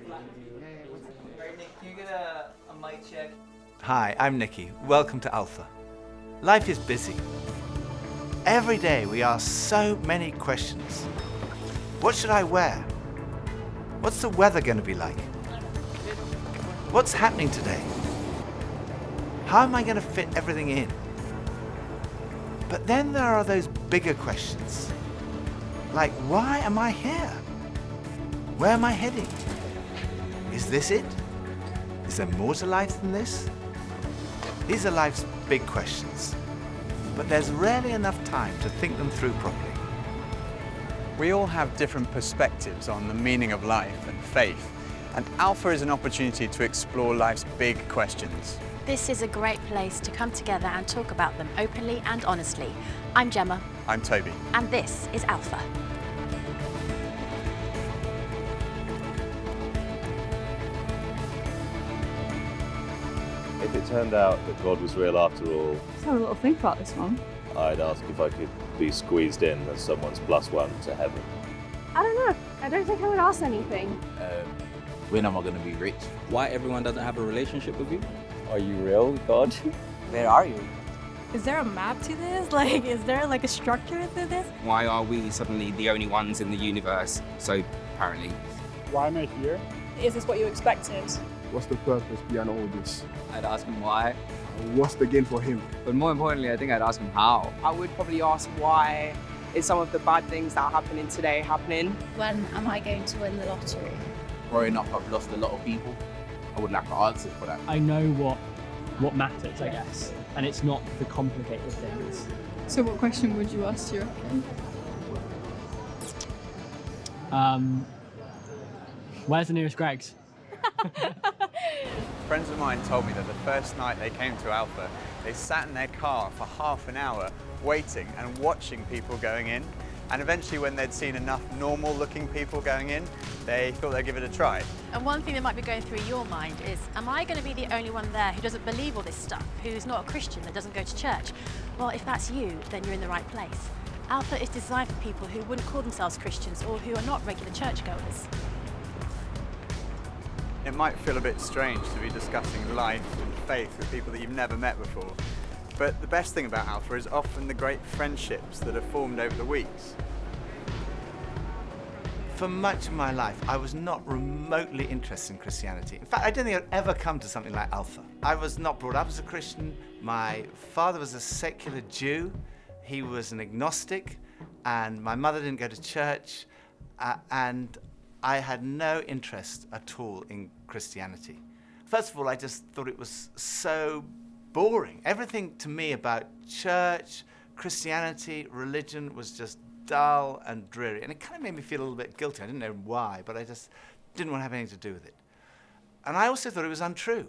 Alright, Nick, can you get a mic check? Hi, I'm Nicky. Welcome to Alpha. Life is busy. Every day we ask so many questions. What should I wear? What's the weather going to be like? What's happening today? How am I going to fit everything in? But then there are those bigger questions. Like, why am I here? Where am I heading? Is this it? Is there more to life than this? These are life's big questions, but there's rarely enough time to think them through properly. We all have different perspectives on the meaning of life and faith, and Alpha is an opportunity to explore life's big questions. This is a great place to come together and talk about them openly and honestly. I'm Gemma. I'm Toby. And this is Alpha. If it turned out that God was real after all, Let's have a little think about this one. I'd ask if I could be squeezed in as someone's +1 to heaven. I don't know. I don't think I would ask anything. When am I going to be rich? Why everyone doesn't have a relationship with you? Are you real, God? Where are you? Is there a map to this? Is there a structure to this? Why are we suddenly the only ones in the universe? So apparently. Why am I here? Is this what you expected? What's the purpose behind all this? I'd ask him why. What's the gain for him? But more importantly, I think I'd ask him how. I would probably ask why is some of the bad things that are happening today happening? When am I going to win the lottery? Growing up, I've lost a lot of people. I wouldn't have to answer for that. I know what matters, I guess, and it's not the complicated things. So what question would you ask, do you reckon? Where's the nearest Greggs? Friends of mine told me that the first night they came to Alpha, they sat in their car for half an hour waiting and watching people going in. And eventually, when they'd seen enough normal-looking people going in, they thought they'd give it a try. And one thing that might be going through your mind is, am I going to be the only one there who doesn't believe all this stuff, who's not a Christian, that doesn't go to church? Well, if that's you, then you're in the right place. Alpha is designed for people who wouldn't call themselves Christians or who are not regular churchgoers. It might feel a bit strange to be discussing life and faith with people that you've never met before. But the best thing about Alpha is often the great friendships that are formed over the weeks. For much of my life, I was not remotely interested in Christianity. In fact, I don't think I'd ever come to something like Alpha. I was not brought up as a Christian. My father was a secular Jew. He was an agnostic, and my mother didn't go to church, and I had no interest at all in Christianity. First of all, I just thought it was so boring. Everything to me about church, Christianity, religion was just dull and dreary. And it kind of made me feel a little bit guilty. I didn't know why, but I just didn't want to have anything to do with it. And I also thought it was untrue.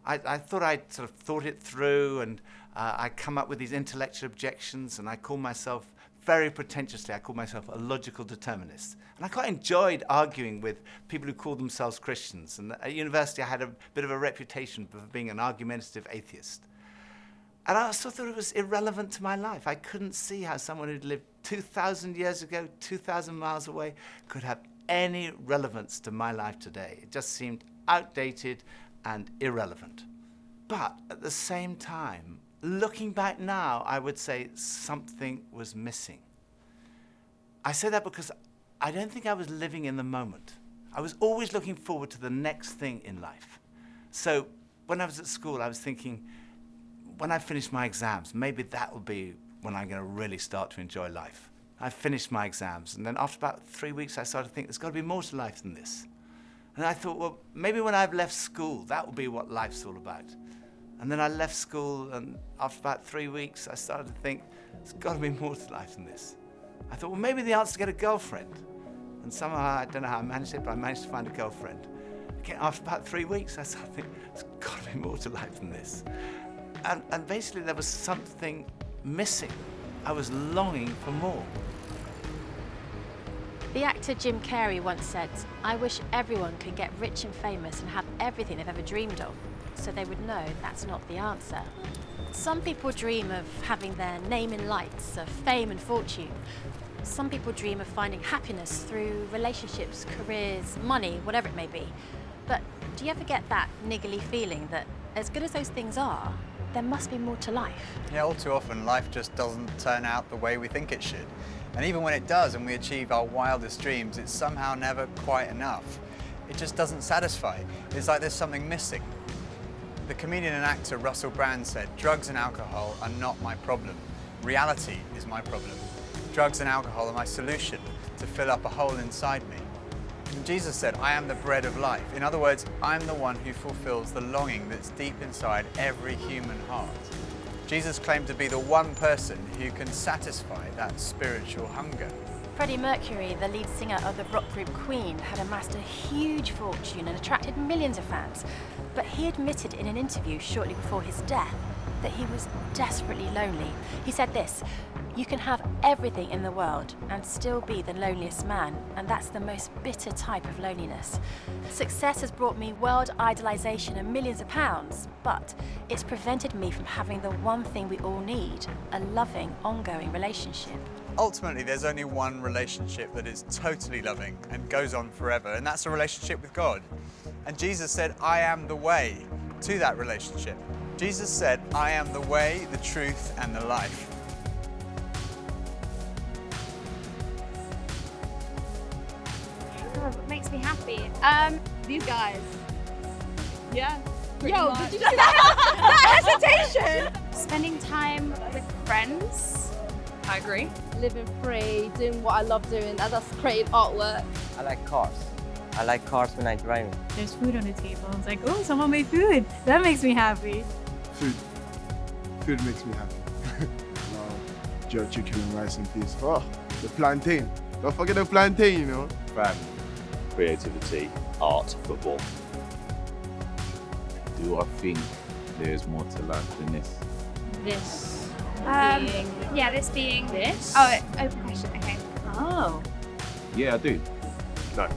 I thought I'd sort of thought it through, and I'd come up with these intellectual objections, and I called myself, very pretentiously, I called myself a logical determinist. And I quite enjoyed arguing with people who called themselves Christians. And at university, I had a bit of a reputation for being an argumentative atheist. And I also thought it was irrelevant to my life. I couldn't see how someone who'd lived 2,000 years ago, 2,000 miles away, could have any relevance to my life today. It just seemed outdated and irrelevant. But at the same time, looking back now, I would say something was missing. I say that because I don't think I was living in the moment. I was always looking forward to the next thing in life. So when I was at school, I was thinking, when I finish my exams, maybe that will be when I'm going to really start to enjoy life. I finished my exams, and then after about 3 weeks, I started to think there's got to be more to life than this. And I thought, well, maybe when I've left school, that will be what life's all about. And then I left school, and after about 3 weeks, I started to think, there's got to be more to life than this. I thought, well, maybe the answer is to get a girlfriend. And somehow, I don't know how I managed it, but I managed to find a girlfriend. Again, after about 3 weeks, I started to think, there's got to be more to life than this. And basically, there was something missing. I was longing for more. The actor Jim Carrey once said, "I wish everyone could get rich and famous and have everything they've ever dreamed of, so they would know that's not the answer." Some people dream of having their name in lights, of fame and fortune. Some people dream of finding happiness through relationships, careers, money, whatever it may be. But do you ever get that niggly feeling that as good as those things are, there must be more to life? Yeah, all too often life just doesn't turn out the way we think it should. And even when it does and we achieve our wildest dreams, it's somehow never quite enough. It just doesn't satisfy. It's like there's something missing. The comedian and actor Russell Brand said, "Drugs and alcohol are not my problem. Reality is my problem. Drugs and alcohol are my solution to fill up a hole inside me." And Jesus said, "I am the bread of life." In other words, I'm the one who fulfills the longing that's deep inside every human heart. Jesus claimed to be the one person who can satisfy that spiritual hunger. Freddie Mercury, the lead singer of the rock group Queen, had amassed a huge fortune and attracted millions of fans. But he admitted in an interview shortly before his death that he was desperately lonely. He said this, "You can have everything in the world and still be the loneliest man, and that's the most bitter type of loneliness. Success has brought me world idolization and millions of pounds, but it's prevented me from having the one thing we all need, a loving, ongoing relationship." Ultimately, there's only one relationship that is totally loving and goes on forever, and that's a relationship with God. And Jesus said, "I am the way to that relationship." Jesus said, "I am the way, the truth, and the life." What makes me happy? These guys. Yeah. Yo, much. did you see that hesitation? Spending time with friends. I agree. Living free, doing what I love doing, and that's creative artwork. I like cars. I like cars when I drive. There's food on the table. It's like, oh, someone made food. That makes me happy. Food. Food makes me happy. Jerk chicken and rice and peas. Oh, the plantain. Don't forget the plantain, you know. Family, creativity, art, football. Do I think there's more to life than this? This. Yeah, this being... This? Oh, open question, okay. Oh. Yeah, I do. No.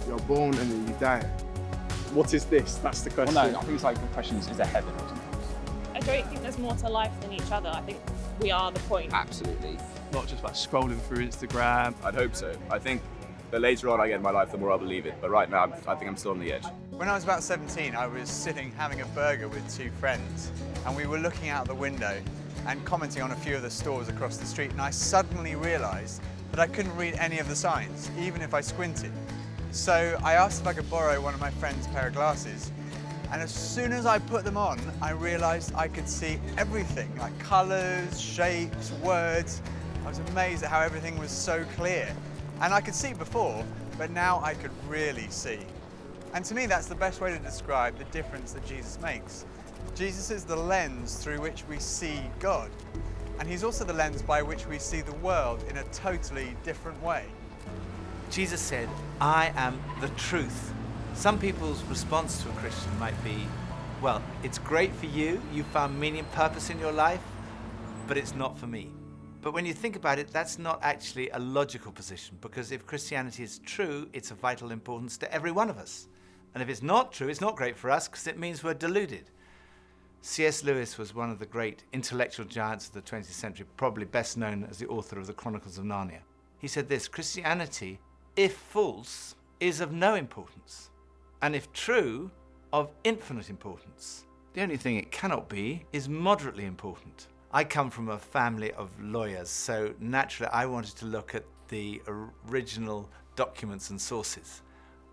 You're born and then you die. What is this? That's the question. Well, no, I think it's like the question is there heaven or something? I don't think there's more to life than each other. I think we are the point. Absolutely. Not just about scrolling through Instagram. I'd hope so. I think the later on I get in my life, the more I believe it. But right now, I think I'm still on the edge. When I was about 17, I was sitting having a burger with two friends, and we were looking out the window and commenting on a few of the stores across the street, and I suddenly realized that I couldn't read any of the signs, even if I squinted. So I asked if I could borrow one of my friend's pair of glasses, and as soon as I put them on, I realized I could see everything, like colors, shapes, words. I was amazed at how everything was so clear. And I could see before, but now I could really see. And to me, that's the best way to describe the difference that Jesus makes. Jesus is the lens through which we see God, and he's also the lens by which we see the world in a totally different way. Jesus said, "I am the truth." Some people's response to a Christian might be, well, it's great for you, you found meaning and purpose in your life, but it's not for me. But when you think about it, that's not actually a logical position, because if Christianity is true, it's of vital importance to every one of us. And if it's not true, it's not great for us, because it means we're deluded. C.S. Lewis was one of the great intellectual giants of the 20th century, probably best known as the author of the Chronicles of Narnia. He said this, "Christianity, if false, is of no importance, and if true, of infinite importance. The only thing it cannot be is moderately important." I come from a family of lawyers, so naturally I wanted to look at the original documents and sources.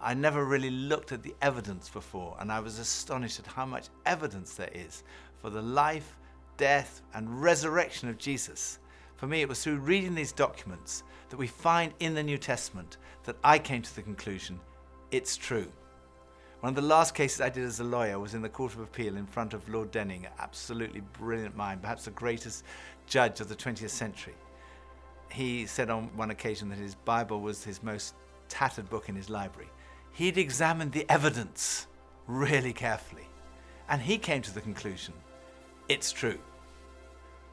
I never really looked at the evidence before, and I was astonished at how much evidence there is for the life, death, and resurrection of Jesus. For me, it was through reading these documents that we find in the New Testament that I came to the conclusion, it's true. One of the last cases I did as a lawyer was in the Court of Appeal in front of Lord Denning, an absolutely brilliant mind, perhaps the greatest judge of the 20th century. He said on one occasion that his Bible was his most tattered book in his library. He'd examined the evidence really carefully, and he came to the conclusion, it's true.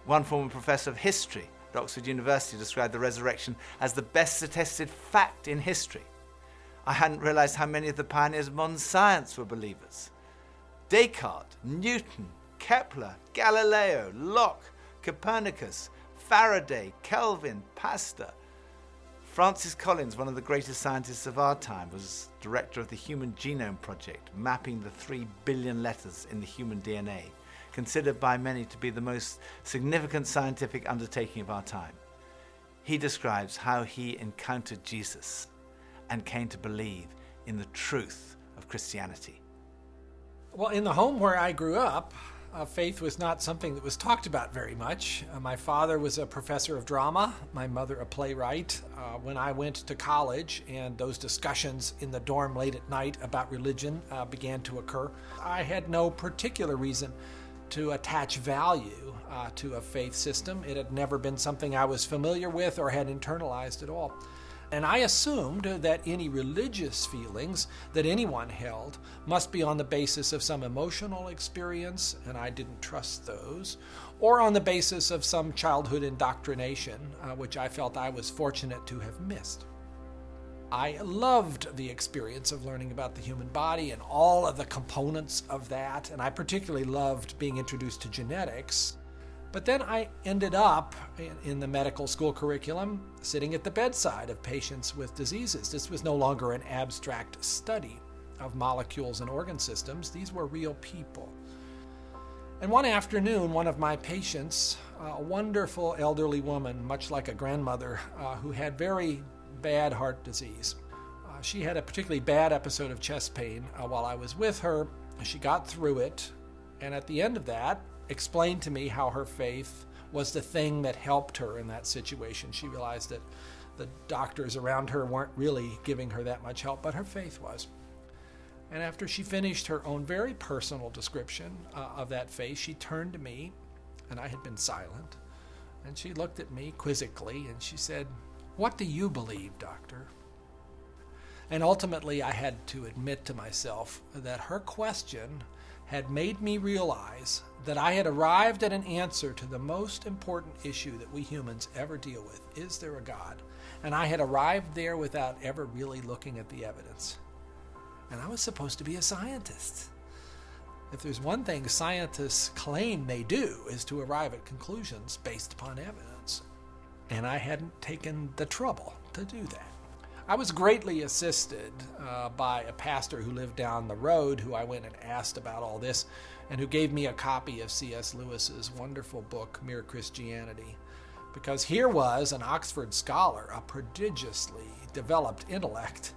One former professor of history at Oxford University described the resurrection as the best attested fact in history. I hadn't realized how many of the pioneers of modern science were believers. Descartes, Newton, Kepler, Galileo, Locke, Copernicus, Faraday, Kelvin, Pasteur. Francis Collins, one of the greatest scientists of our time, was director of the Human Genome Project, mapping the 3 billion letters in the human DNA, considered by many to be the most significant scientific undertaking of our time. He describes how he encountered Jesus and came to believe in the truth of Christianity. Well, in the home where I grew up, faith was not something that was talked about very much. My father was a professor of drama, my mother a playwright. When I went to college and those discussions in the dorm late at night about religion began to occur, I had no particular reason to attach value to a faith system. It had never been something I was familiar with or had internalized at all. And I assumed that any religious feelings that anyone held must be on the basis of some emotional experience, and I didn't trust those, or on the basis of some childhood indoctrination, which I felt I was fortunate to have missed. I loved the experience of learning about the human body and all of the components of that, and I particularly loved being introduced to genetics. But then I ended up in the medical school curriculum sitting at the bedside of patients with diseases. This was no longer an abstract study of molecules and organ systems. These were real people. And one afternoon, one of my patients, a wonderful elderly woman, much like a grandmother, who had very bad heart disease. She had a particularly bad episode of chest pain while I was with her. She got through it, and at the end of that, explained to me how her faith was the thing that helped her in that situation. She realized that the doctors around her weren't really giving her that much help, but her faith was. And after she finished her own very personal description of that faith, she turned to me, and I had been silent, and she looked at me quizzically, and she said, "What do you believe, doctor?" And ultimately, I had to admit to myself that her question had made me realize that I had arrived at an answer to the most important issue that we humans ever deal with. Is there a God? And I had arrived there without ever really looking at the evidence. And I was supposed to be a scientist. If there's one thing scientists claim they do is to arrive at conclusions based upon evidence. And I hadn't taken the trouble to do that. I was greatly assisted by a pastor who lived down the road, who I went and asked about all this, and who gave me a copy of C.S. Lewis's wonderful book, Mere Christianity. Because here was an Oxford scholar, a prodigiously developed intellect,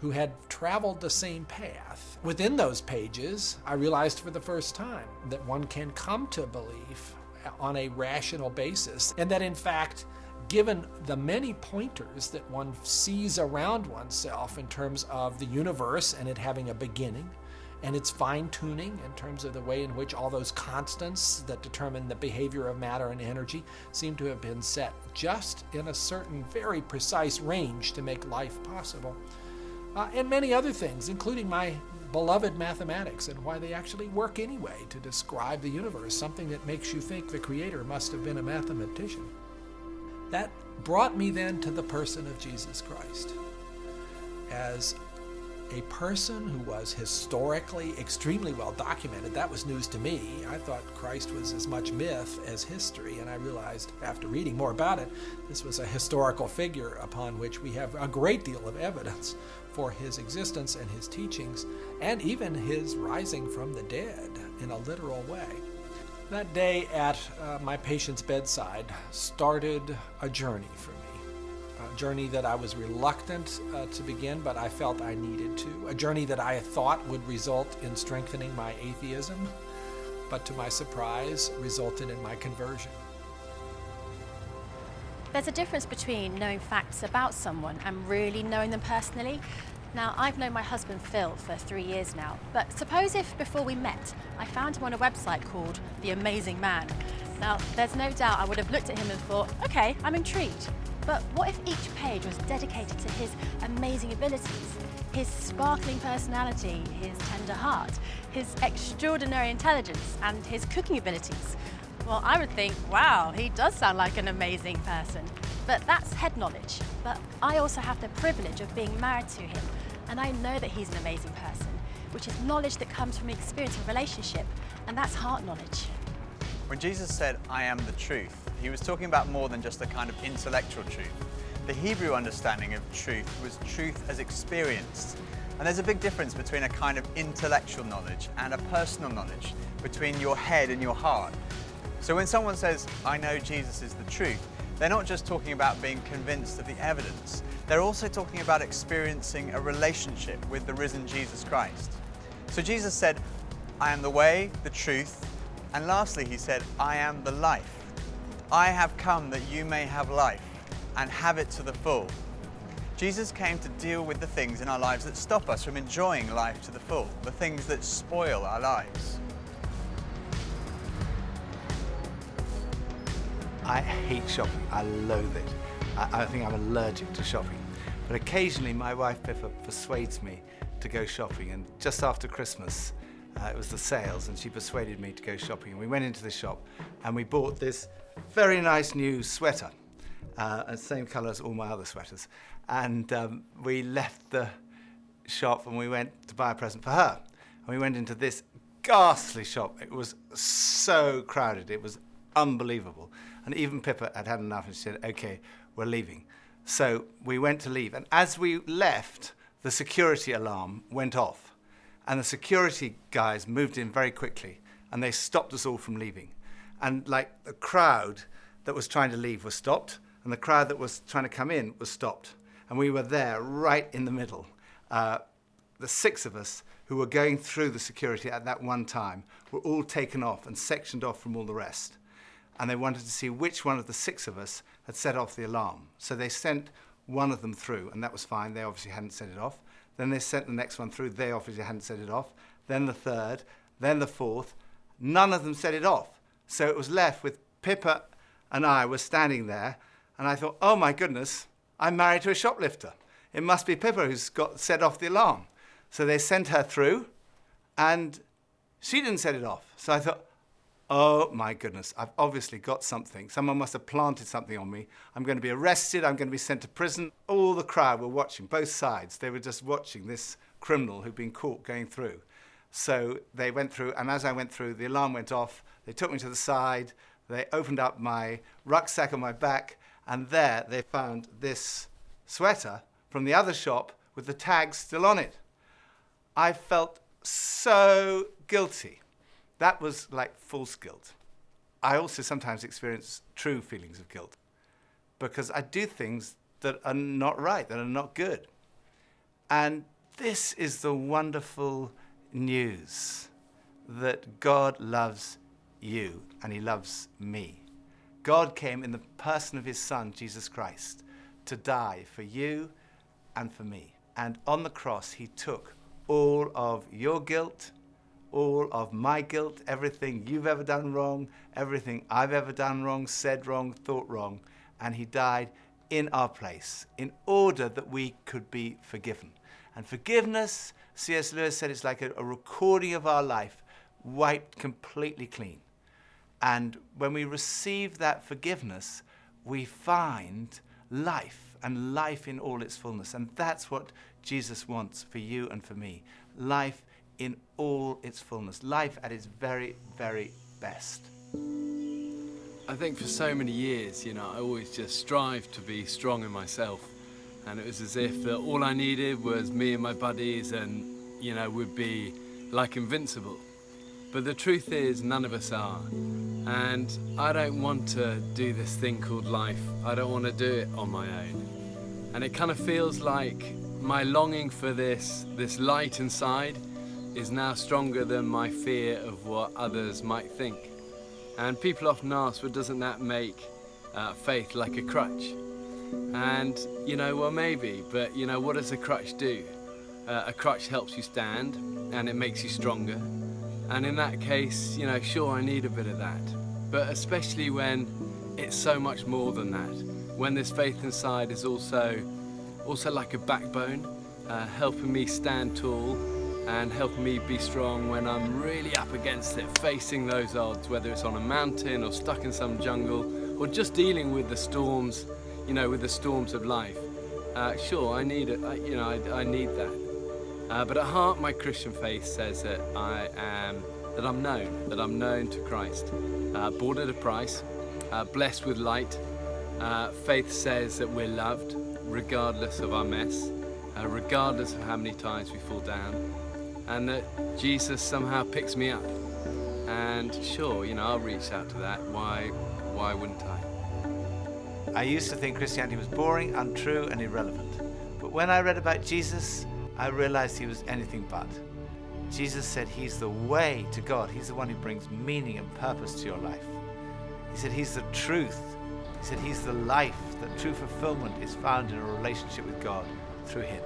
who had traveled the same path. Within those pages, I realized for the first time that one can come to belief on a rational basis, and that in fact, given the many pointers that one sees around oneself in terms of the universe and it having a beginning, and its fine-tuning in terms of the way in which all those constants that determine the behavior of matter and energy seem to have been set just in a certain very precise range to make life possible. And many other things, including my beloved mathematics and why they actually work anyway to describe the universe, something that makes you think the Creator must have been a mathematician. That brought me then to the person of Jesus Christ as a person who was historically extremely well documented. That was news to me. I thought Christ was as much myth as history, and I realized after reading more about it, this was a historical figure upon which we have a great deal of evidence for his existence and his teachings, and even his rising from the dead in a literal way. That day at my patient's bedside started a journey for me, a journey that I was reluctant to begin, but I felt I needed to, a journey that I thought would result in strengthening my atheism, but to my surprise, resulted in my conversion. There's a difference between knowing facts about someone and really knowing them personally. Now, I've known my husband Phil for 3 years now, but suppose if before we met, I found him on a website called The Amazing Man. Now, there's no doubt I would have looked at him and thought, okay, I'm intrigued. But what if each page was dedicated to his amazing abilities, his sparkling personality, his tender heart, his extraordinary intelligence, and his cooking abilities? Well, I would think, wow, he does sound like an amazing person. But that's head knowledge. But I also have the privilege of being married to him, and I know that he's an amazing person, which is knowledge that comes from experience of relationship, and that's heart knowledge. When Jesus said, "I am the truth," he was talking about more than just a kind of intellectual truth. The Hebrew understanding of truth was truth as experienced. And there's a big difference between a kind of intellectual knowledge and a personal knowledge, between your head and your heart. So when someone says, I know Jesus is the truth, they're not just talking about being convinced of the evidence, they're also talking about experiencing a relationship with the risen Jesus Christ. So Jesus said, I am the way, the truth, and lastly he said, I am the life. I have come that you may have life and have it to the full. Jesus came to deal with the things in our lives that stop us from enjoying life to the full, the things that spoil our lives. I hate shopping. I loathe it. I think I'm allergic to shopping. But occasionally my wife Pippa persuades me to go shopping, and just after Christmas it was the sales and she persuaded me to go shopping, and we went into the shop and we bought this very nice new sweater, and same colour as all my other sweaters, and we left the shop and we went to buy a present for her, and we went into this ghastly shop. It was so crowded, it was unbelievable, and even Pippa had had enough and she said, okay, we're leaving. So we went to leave, and as we left, the security alarm went off, and the security guys moved in very quickly and they stopped us all from leaving. And like the crowd that was trying to leave was stopped, and the crowd that was trying to come in was stopped. And we were there right in the middle. The 6 of us who were going through the security at that one time were all taken off and sectioned off from all the rest. And they wanted to see which one of the 6 of us had set off the alarm. So they sent one of them through, and that was fine. They obviously hadn't set it off. Then they sent the next one through. They obviously hadn't set it off. Then the 3rd, then the 4th. None of them set it off. So it was left with Pippa and I were standing there, and I thought, oh my goodness, I'm married to a shoplifter. It must be Pippa who's got set off the alarm. So they sent her through, and she didn't set it off. So I thought, oh my goodness, I've obviously got something. Someone must have planted something on me. I'm going to be arrested, I'm going to be sent to prison. All the crowd were watching, both sides. They were just watching this criminal who'd been caught going through. So they went through, and as I went through, the alarm went off. They took me to the side. They opened up my rucksack on my back, and there they found this sweater from the other shop with the tag still on it. I felt so guilty. That was like false guilt. I also sometimes experience true feelings of guilt because I do things that are not right, that are not good. And this is the wonderful news that God loves you and he loves me. God came in the person of his Son, Jesus Christ, to die for you and for me. And on the cross, he took all of your guilt, all of my guilt, everything you've ever done wrong, everything I've ever done wrong, said wrong, thought wrong, and he died in our place in order that we could be forgiven. And forgiveness, C.S. Lewis said, it's like a recording of our life wiped completely clean. And when we receive that forgiveness, we find life, and life in all its fullness. And that's what Jesus wants for you and for me. Life in all its fullness. Life at its very, very best. I think for so many years, I always just strived to be strong in myself. And it was as if that all I needed was me and my buddies and, we'd be like invincible. But the truth is, none of us are. And I don't want to do this thing called life. I don't want to do it on my own. And it kind of feels like my longing for this light inside is now stronger than my fear of what others might think. And people often ask, well, doesn't that make faith like a crutch? And, well, maybe, but, what does a crutch do? A crutch helps you stand, and it makes you stronger. And in that case, sure, I need a bit of that. But especially when it's so much more than that. When this faith inside is also like a backbone, helping me stand tall and helping me be strong when I'm really up against it, facing those odds, whether it's on a mountain or stuck in some jungle or just dealing with the storms, with the storms of life. Sure, I need it, I need that. But at heart, my Christian faith says that I'm known to Christ, bought at a price, blessed with light, Faith says that we're loved regardless of our mess, regardless of how many times we fall down, and that Jesus somehow picks me up. And sure, you know, I'll reach out to that. Why wouldn't I? I used to think Christianity was boring, untrue, and irrelevant. But when I read about Jesus, I realized he was anything but. Jesus said he's the way to God. He's the one who brings meaning and purpose to your life. He said he's the truth. He said he's the life. That true fulfillment is found in a relationship with God through him.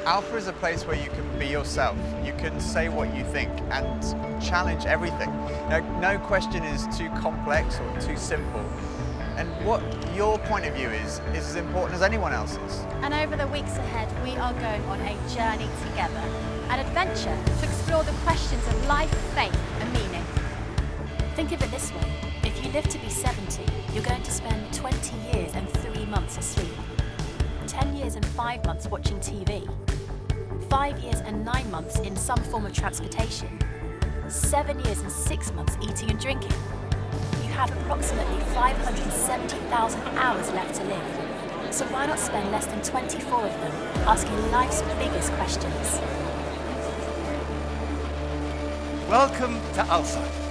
Alpha is a place where you can be yourself. You can say what you think and challenge everything. No question is too complex or too simple. And what your point of view is as important as anyone else's. And over the weeks ahead, we are going on a journey together, an adventure to explore the questions of life, faith, and meaning. Think of it this way. If you live to be 70, you're going to spend 20 years and 3 months asleep, 10 years and 5 months watching TV, 5 years and 9 months in some form of transportation, 7 years and 6 months eating and drinking. You have approximately 570,000 hours left to live. So why not spend less than 24 of them asking life's biggest questions? Welcome to Alpha.